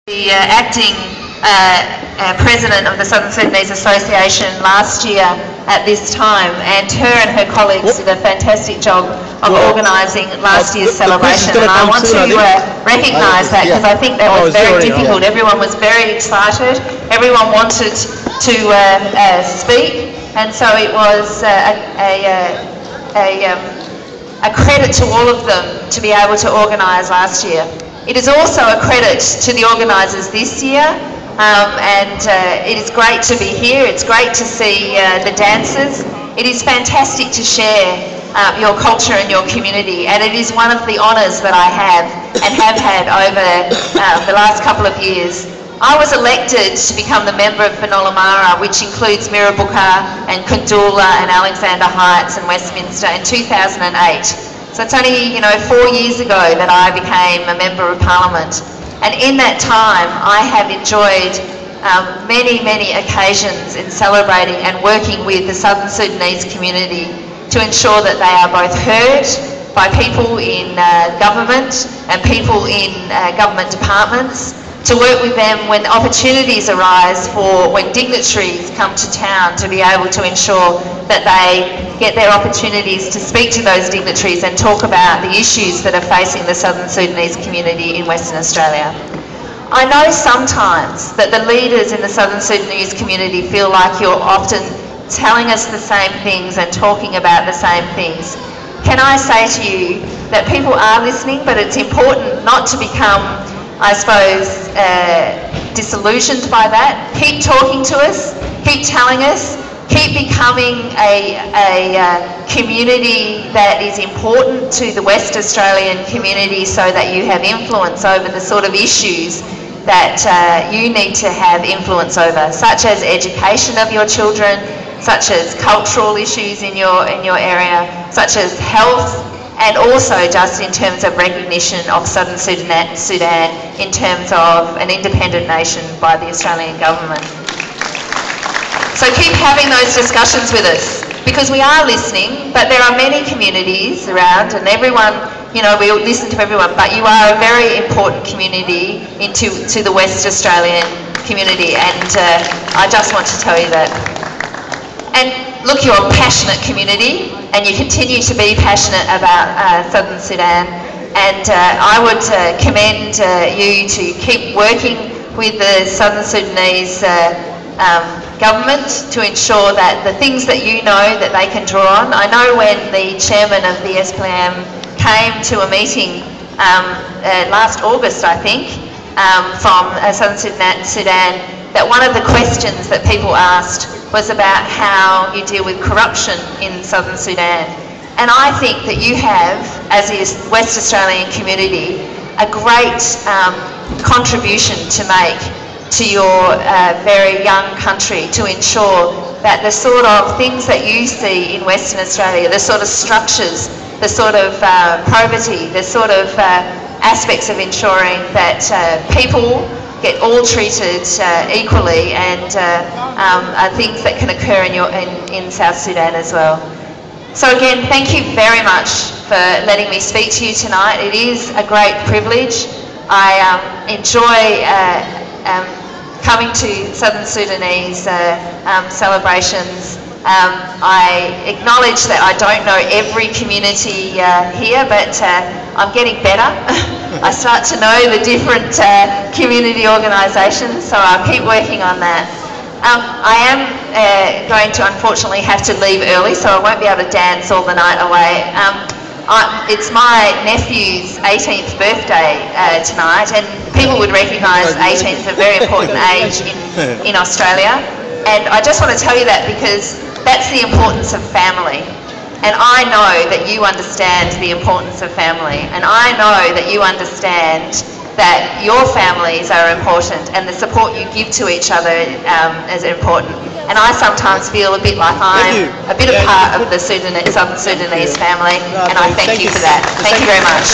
The acting president of the Southern Sudanese Association last year at this time, and her colleagues did a fantastic job of organising last year's celebration, and I want to recognise that because I think that was very difficult. Everyone was very excited, everyone wanted to speak, and so it was a credit to all of them to be able to organise last year. It is also a credit to the organisers this year, and it is great to be here. It's great to see the dancers. It is fantastic to share your culture and your community, and it is one of the honours that I have and have had over the last couple of years. I was elected to become the member for Nollamara, which includes Mirrabooka and Kundula and Alexander Heights and Westminster, in 2008. So it's only, 4 years ago that I became a Member of Parliament. And in that time, I have enjoyed many occasions in celebrating and working with the Southern Sudanese community to ensure that they are both heard by people in government and people in government departments, to work with them when opportunities arise for when dignitaries come to town, to be able to ensure that they get their opportunities to speak to those dignitaries and talk about the issues that are facing the Southern Sudanese community in Western Australia. I know sometimes that the leaders in the Southern Sudanese community feel like you're often telling us the same things and talking about the same things. Can I say to you that people are listening, but it's important not to become, I suppose, disillusioned by that. Keep talking to us, keep telling us, keep becoming a community that is important to the West Australian community, so that you have influence over the sort of issues that you need to have influence over, such as education of your children, such as cultural issues in your area, such as health, and also just in terms of recognition of Southern Sudan in terms of an independent nation by the Australian government. So keep having those discussions with us, because we are listening, but there are many communities around, and everyone, we listen to everyone, but you are a very important community to the West Australian community, and I just want to tell you that. And look, you're a passionate community, and you continue to be passionate about Southern Sudan, and I would commend you to keep working with the Southern Sudanese government to ensure that the things that you know that they can draw on. I know when the chairman of the SPLM came to a meeting last August, I think, from Southern Sudan, that one of the questions that people asked was about how you deal with corruption in Southern Sudan. And I think that you have, as a West Australian community, a great contribution to make to your very young country, to ensure that the sort of things that you see in Western Australia, the sort of structures, the sort of probity, the sort of aspects of ensuring that people get all treated equally, and are things that can occur in South Sudan as well. So again, thank you very much for letting me speak to you tonight. It is a great privilege. I enjoy coming to Southern Sudanese celebrations. I acknowledge that I don't know every community here, but I'm getting better. I start to know the different community organisations, so I'll keep working on that. I am going to unfortunately have to leave early, so I won't be able to dance all the night away. It's my nephew's 18th birthday tonight, and people would recognise 18 as a very important age in Australia. And I just want to tell you that because that's the importance of family. And I know that you understand the importance of family. And I know that you understand that your families are important, and the support you give to each other is important. And I sometimes feel a bit like I'm a bit of part of the Southern Sudanese family, and I thank you for that. Thank you very much.